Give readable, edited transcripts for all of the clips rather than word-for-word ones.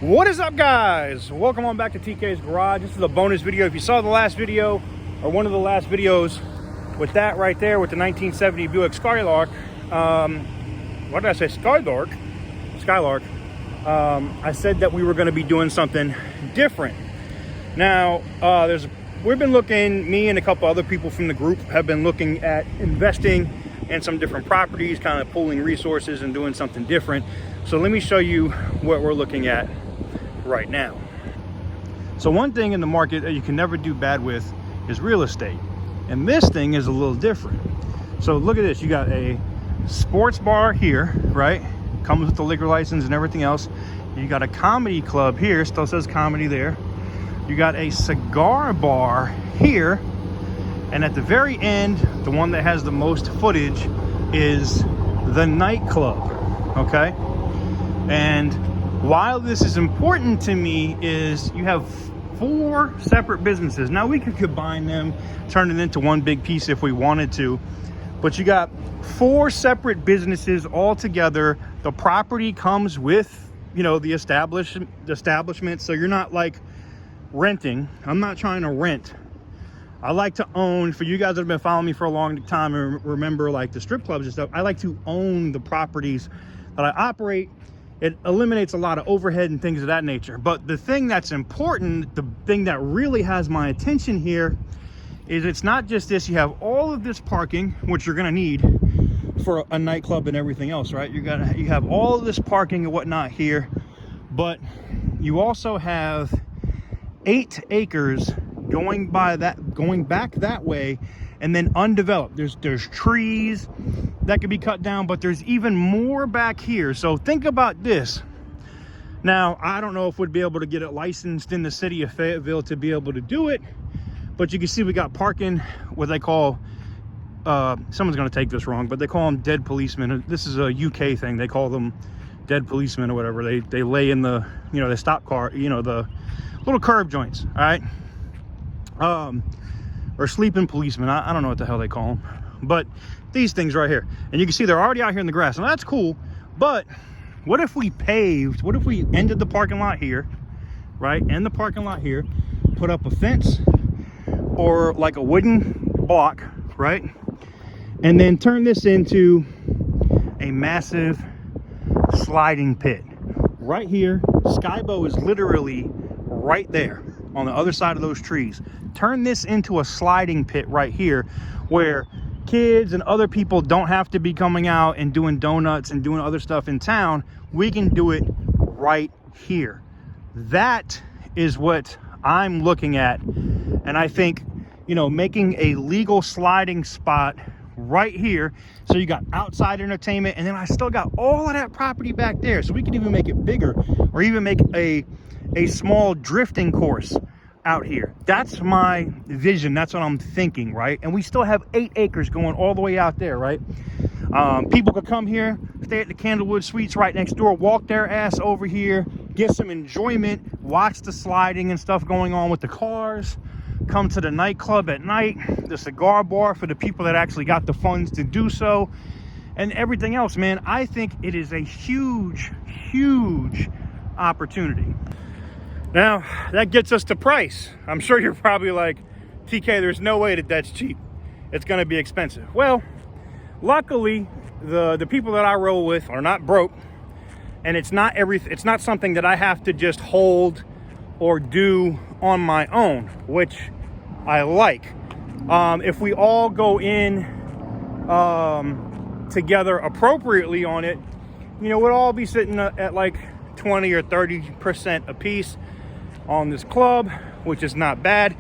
What is up, guys? Welcome on back to TK's Garage. This is a bonus video. If you saw the last video or one of the last videos with that right there with the 1970 Buick Skylark, what did I say? Skylark. I said that we were going to be doing something different. Now, we've been looking, me and a couple other people from the group have been looking at investing in some different properties, kind of pooling resources and doing something different. So let me show you what we're looking at right now. So one thing in the market that you can never do bad with is real estate. And this thing is a little different. So look at this. You got a sports bar here, right? Comes with the liquor license and everything else. You got a comedy club here, still says comedy there. You got a cigar bar here. And at the very end, the one that has the most footage is the nightclub, okay? And while this is important to me is you have 4 separate businesses. Now we could combine them, turn it into one big piece if we wanted to, but you got 4 separate businesses all together. The property comes with, you know, the establishment, so you're not like renting. I'm not trying to rent. I like to own. For you guys that have been following me for a long time and remember like the strip clubs and stuff, I like to own the properties that I operate. It eliminates a lot of overhead and things of that nature. But the thing that's important, the thing that really has my attention here, is it's not just this. You have all of this parking, which you're gonna need for a nightclub and everything else, right? You have all of this parking and whatnot here, but you also have 8 acres going back that way, and then undeveloped. There's trees that could be cut down, but there's even more back here. So think about this. Now, I don't know if we'd be able to get it licensed in the city of Fayetteville to be able to do it, but you can see we got parking, what they call, someone's going to take this wrong, but they call them dead policemen. This is a UK thing. They call them dead policemen or whatever. They lay in the, you know, the stop car, you know, the little curb joints, all right? Or sleeping policemen. I don't know what the hell they call them, but these things right here, and you can see they're already out here in the grass. Now that's cool, but what if we paved? What if we ended the parking lot here, right? End the parking lot here, put up a fence or like a wooden block, right? And then turn this into a massive sliding pit right here. Skybo is literally right there on the other side of those trees. Turn this into a sliding pit right here where kids and other people don't have to be coming out and doing donuts and doing other stuff in town. We can do it right here. That is what I'm looking at. And I think, you know, making a legal sliding spot right here, so you got outside entertainment, and then I still got all of that property back there, so we could even make it bigger, or even make a small drifting course out here. That's my vision. That's what I'm thinking, right? And we still have 8 acres going all the way out there, right? People could come here, stay at the Candlewood Suites right next door, walk their ass over here, get some enjoyment, watch the sliding and stuff going on with the cars, come to the nightclub at night, the cigar bar for the people that actually got the funds to do so, and everything else, man. I think it is a huge, huge opportunity. Now, that gets us to price. I'm sure you're probably like, TK, there's no way that that's cheap. It's going to be expensive. Well, luckily, the people that I roll with are not broke, and it's not something that I have to just hold or do on my own, which I like. If we all go in together appropriately on it, you know, we'll all be sitting at like 20 or 30% a piece on this club, which is not bad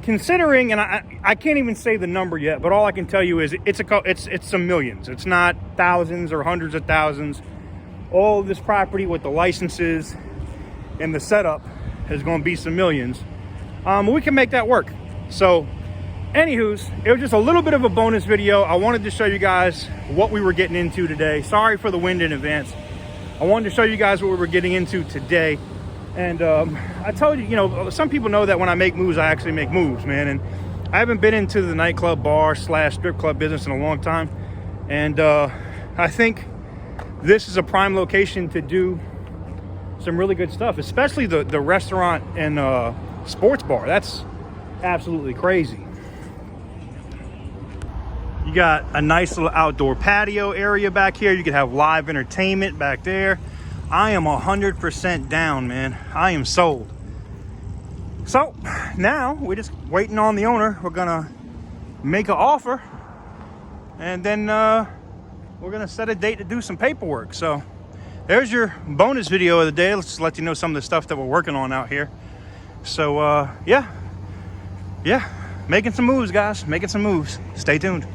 considering. And I can't even say the number yet, but all I can tell you is it's some millions. It's not thousands or hundreds of thousands. All of this property with the licenses and the setup is going to be some millions. We can make that work. So anywho's, it was just a little bit of a bonus video. I wanted to show you guys what we were getting into today. Sorry for the wind in advance. I wanted to show you guys what we were getting into today. And I told you, you know, some people know that when I make moves, I actually make moves, man. And I haven't been into the nightclub bar / strip club business in a long time. And I think this is a prime location to do some really good stuff, especially the restaurant and sports bar. That's absolutely crazy. You got a nice little outdoor patio area back here. You can have live entertainment back there. I am 100% down, man. I am sold. So now we're just waiting on the owner. We're gonna make an offer, and then we're gonna set a date to do some paperwork. So there's your bonus video of the day. Let's just let you know some of the stuff that we're working on out here. So yeah, making some moves, guys, making some moves. Stay tuned.